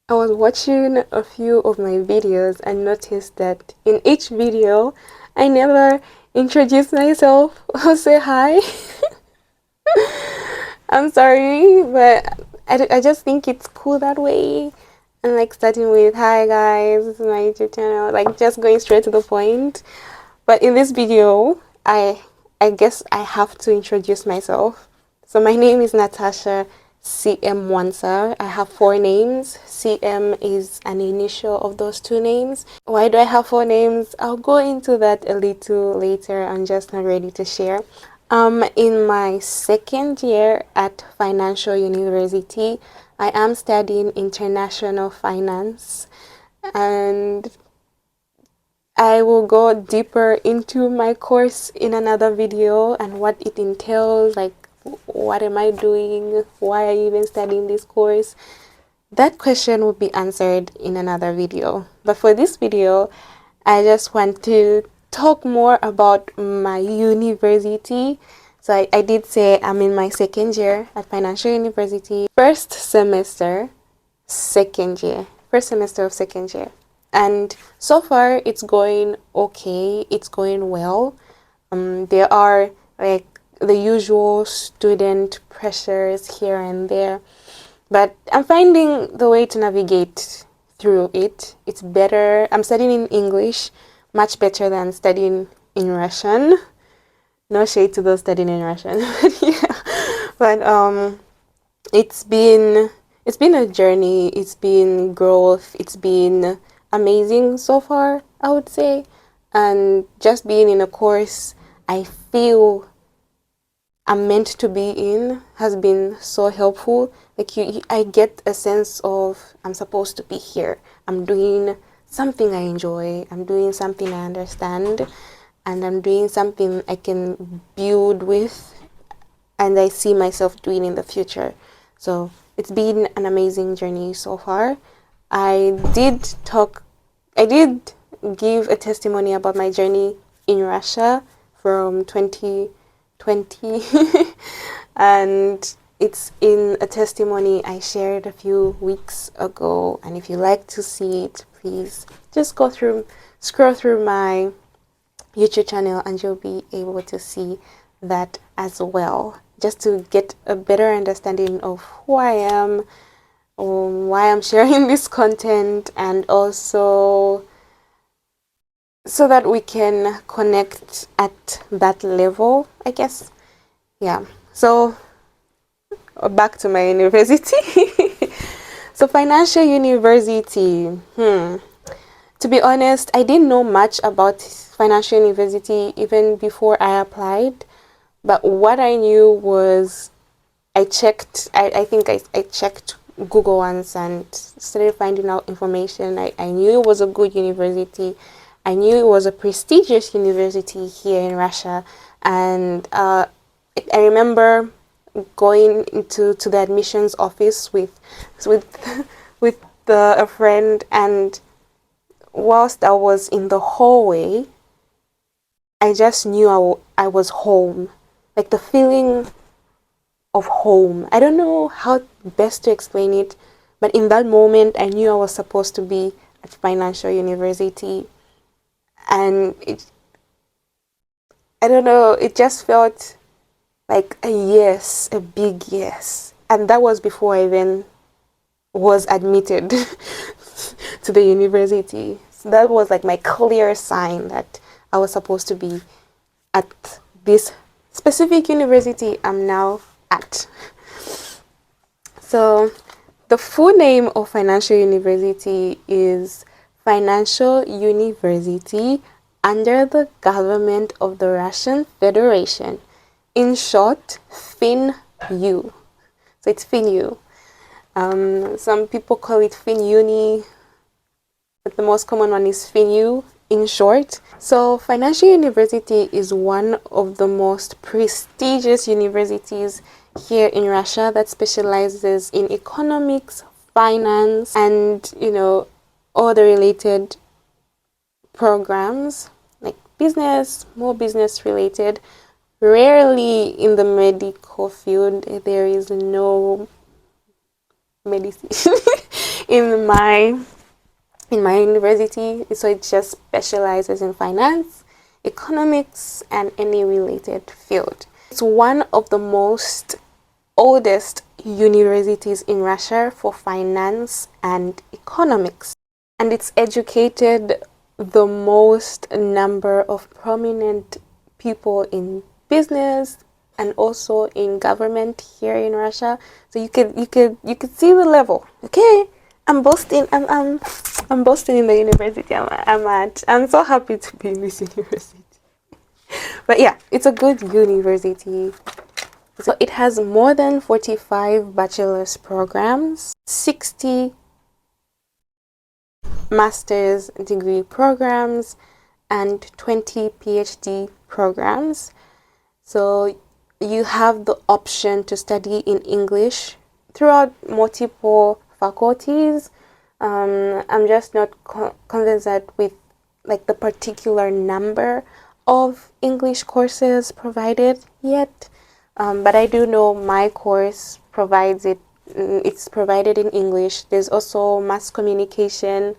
I was watching a few of my videos and noticed that in each video, I never introduce myself or say hi. I'm sorry, but I just think it's cool that way. And like starting with, hi guys, this is my YouTube channel, like just going straight to the point. But in this video, I guess I have to introduce myself. So my name is Natasha CM Wansa. I have four names. CM is an initial of those two names. Why do I have four names? I'll go into that a little later. I'm just not ready to share. In my second year at Financial University, I am studying international finance, and I will go deeper into my course in another video and what it entails, like what am I doing, why are you even studying this course. That question will be answered in another video. But for this video, I just want to talk more about my university. So I did say I'm in my second year at Financial University, first semester, second year, first semester of second year. And so far, it's going okay. It's going well. There are like the usual student pressures here and there, but I'm finding the way to navigate through it. It's better. I'm studying in English, much better than studying in Russian. No shade to those studying in Russian, yeah. But it's been it's been a journey. It's been growth. It's been amazing so far, I would say. And just being in a course I feel I'm meant to be in has been so helpful. Like I get a sense of I'm supposed to be here. I'm doing something I enjoy. I'm doing something I understand, and I'm doing something I can build with, and I see myself doing in the future. So it's been an amazing journey so far. I did talk, I did give a testimony about my journey in Russia from 2020, and it's in a testimony I shared a few weeks ago. And if you like to see it, please just scroll through my YouTube channel, and you'll be able to see that as well, just to get a better understanding of who I am, why I'm sharing this content, and also so that we can connect at that level, I guess. Yeah. So back to my university. So Financial University. To be honest, I didn't know much about Financial University even before I applied. But what I knew was I think I checked Google once and started finding out information. I knew it was a good university. I knew it was a prestigious university here in Russia. And I remember going into the admissions office with with a friend, and whilst I was in the hallway, I just knew I was home. Like the feeling of home. I don't know how best to explain it, but in that moment, I knew I was supposed to be at Financial University. And I don't know, it just felt like a yes, a big yes. And that was before I even was admitted to the university. So that was like my clear sign that I was supposed to be at this specific university I'm now at. So the full name of Financial University is Financial University under the government of the Russian Federation. In short, FinU. So it's FinU. Some people call it FinUni, but the most common one is FinU in short. So Financial University is one of the most prestigious universities here in Russia that specializes in economics, finance, and all the related programs like business, more business related. Rarely in the medical field, there is no medicine. in my university. So it just specializes in finance, economics, and any related field. It's one of the most oldest universities in Russia for finance and economics, and it's educated the most number of prominent people in business and also in government here in Russia. So you could see the level. Okay, I'm boasting. I'm boasting in the university I'm at. I'm so happy to be in this university. But yeah, it's a good university. So it has more than 45 bachelor's programs, 60 master's degree programs, and 20 PhD programs. So you have the option to study in English throughout multiple faculties. I'm just not convinced that with like the particular number of English courses provided yet. But I do know my course provides it. It's provided in English. There's also mass communication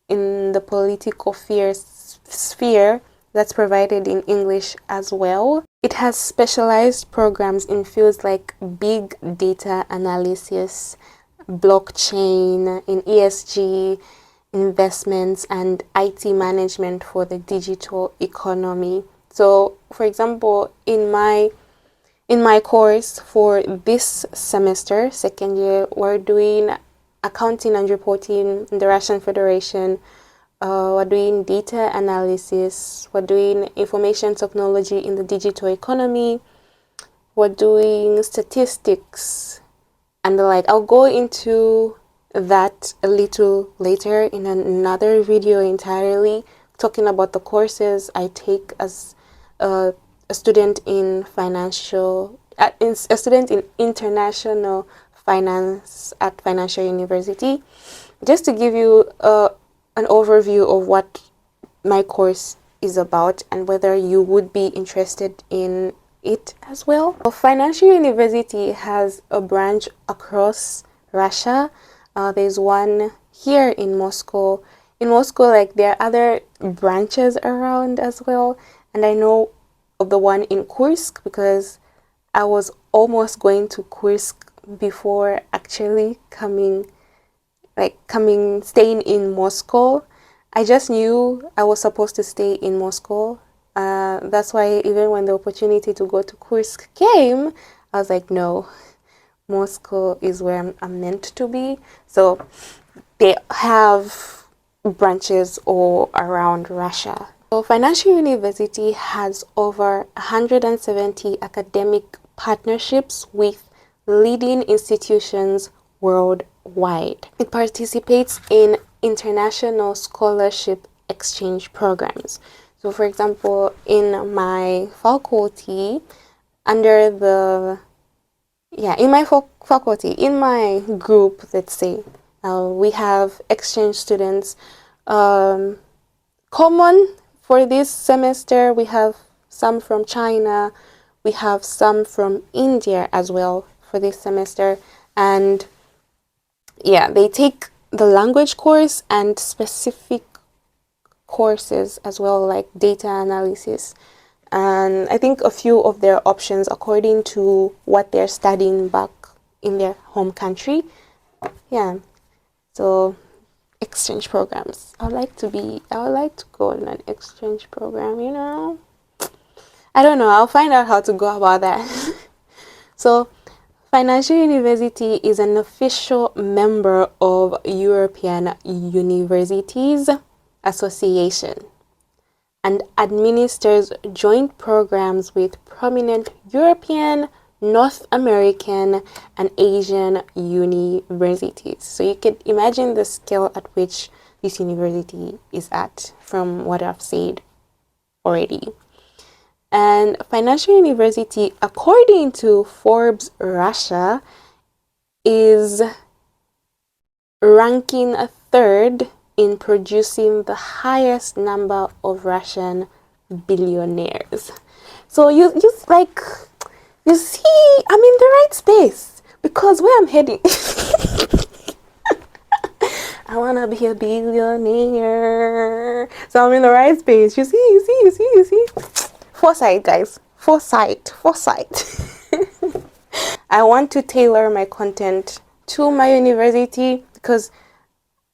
in the political sphere that's provided in English as well. It has specialized programs in fields like big data analysis, blockchain, in ESG, investments, and IT management for the digital economy. So, for example, in my course for this semester, second year, we're doing accounting and reporting in the Russian Federation. We're doing data analysis. We're doing information technology in the digital economy. We're doing statistics and the like. I'll go into that a little later in another video entirely, talking about the courses I take as a student in a student in international finance at Financial University. Just to give you an overview of what my course is about and whether you would be interested in it as well. Financial University has a branch across Russia. There's one here in Moscow. In Moscow, like there are other branches around as well, and I know of the one in Kursk because I was almost going to Kursk before actually staying in Moscow. I just knew I was supposed to stay in Moscow. That's why even when the opportunity to go to Kursk came, I was like, no, Moscow is where I'm meant to be. So they have branches all around Russia. So Financial University has over 170 academic partnerships with leading institutions worldwide. It participates in international scholarship exchange programs. So for example, in my faculty, in my group, let's say, we have exchange students. Common for this semester, we have some from China, we have some from India as well for this semester, and yeah, they take the language course and specific courses as well, like data analysis. And I think a few of their options according to what they're studying back in their home country. Yeah, so exchange programs. I would like to go on an exchange program, you know. I don't know, I'll find out how to go about that. So Financial University is an official member of European Universities Association and administers joint programs with prominent European, North American, and Asian universities. So you could imagine the scale at which this university is at from what I've said already. And Financial University, according to Forbes Russia, is ranking third in producing the highest number of Russian billionaires. So you see, I'm in the right space because where I'm heading I wanna be a billionaire. So I'm in the right space. You see. Foresight, guys. Foresight. I want to tailor my content to my university because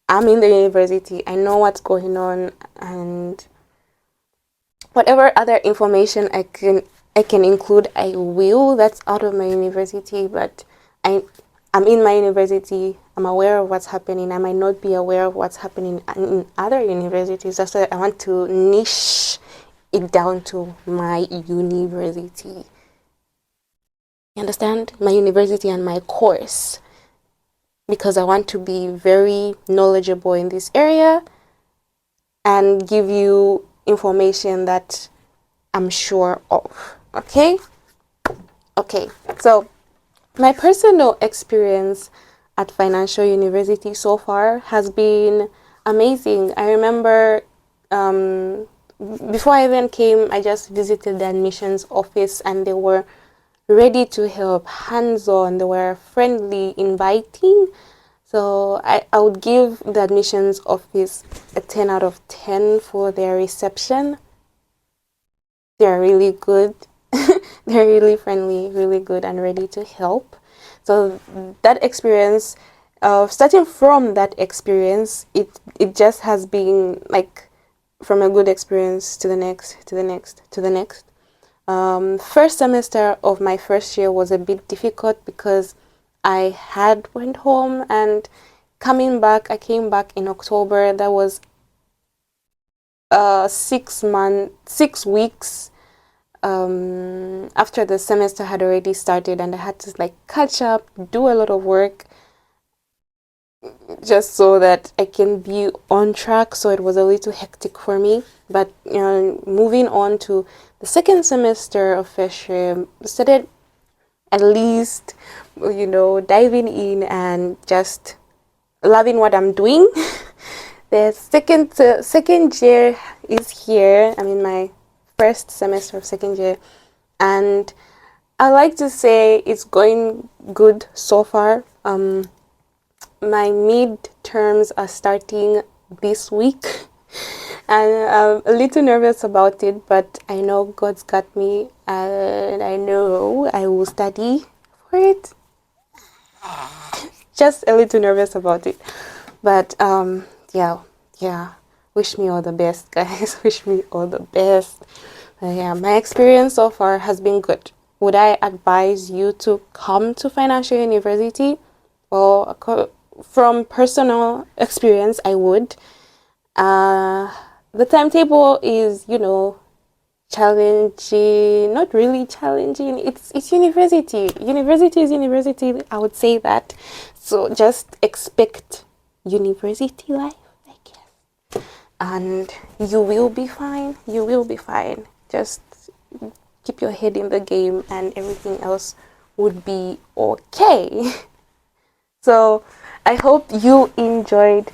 I'm in the university. I know what's going on, and whatever other information I can include, I will. That's out of my university, but I'm in my university. I'm aware of what's happening. I might not be aware of what's happening in other universities. That's why I want to niche it down to my university. You understand? My university and my course. Because I want to be very knowledgeable in this area and give you information that I'm sure of. Okay? Okay. So, my personal experience at Financial University so far has been amazing. I remember before I even came, I just visited the admissions office and they were ready to help, hands-on. They were friendly, inviting. So I would give the admissions office a 10 out of 10 for their reception. They're really good. They're really friendly, really good, and ready to help. So that experience, starting from that experience, it just has been like from a good experience to the next, to the next, to the next. First semester of my first year was a bit difficult because I had went home and coming back, I came back in October. That was 6 weeks after the semester had already started, and I had to like catch up, do a lot of work just so that I can be on track. So it was a little hectic for me. But moving on to the second semester of first year, started at least, diving in and just loving what I'm doing. The second year is here. I'm in my first semester of second year, and I like to say it's going good so far. My midterms are starting this week, and I'm a little nervous about it, but I know God's got me, and I know I will study for it. Just a little nervous about it, but yeah. Wish me all the best, guys. Wish me all the best. Yeah, my experience so far has been good. Would I advise you to come to Financial University? Well, from personal experience, I would. The timetable is, challenging. Not really challenging. It's university. University is university. I would say that. So just expect university life, I guess, and you will be fine. You will be fine. Just keep your head in the game, and everything else would be okay. So I hope you enjoyed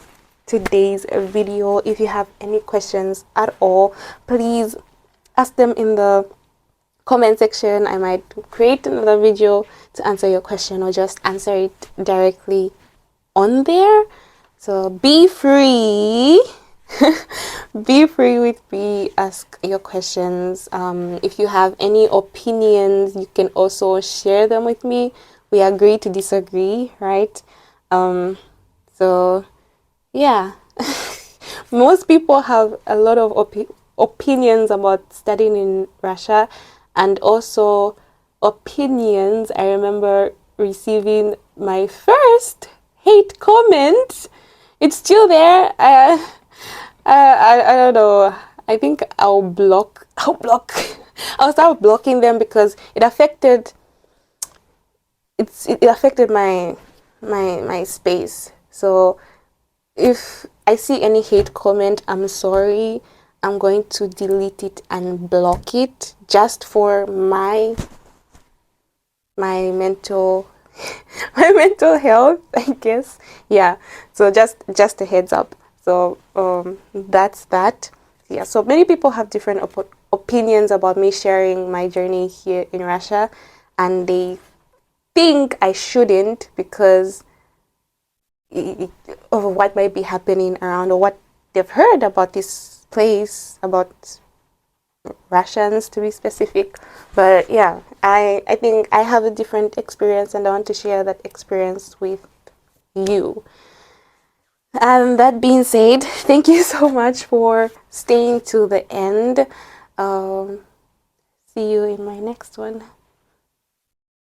today's video. If you have any questions at all, please ask them in the comment section. I might create another video to answer your question or just answer it directly on there. So be free. Be free with me. Ask your questions. If you have any opinions, you can also share them with me. We agree to disagree, right? So yeah. Most people have a lot of opinions about studying in Russia, and also opinions. I remember receiving my first hate comment. It's still there. I don't know. I think I'll block. I'll start blocking them because it affected my space. So if I see any hate comment, I'm sorry. I'm going to delete it and block it just for my mental my mental health, I guess. Yeah. So just a heads up. So that's that. Yeah. So many people have different opinions about me sharing my journey here in Russia, and they think I shouldn't because of what might be happening around, or what they've heard about this place, about Russians to be specific. But yeah, I think I have a different experience, and I want to share that experience with you. And that being said, thank you so much for staying to the end. See you in my next one.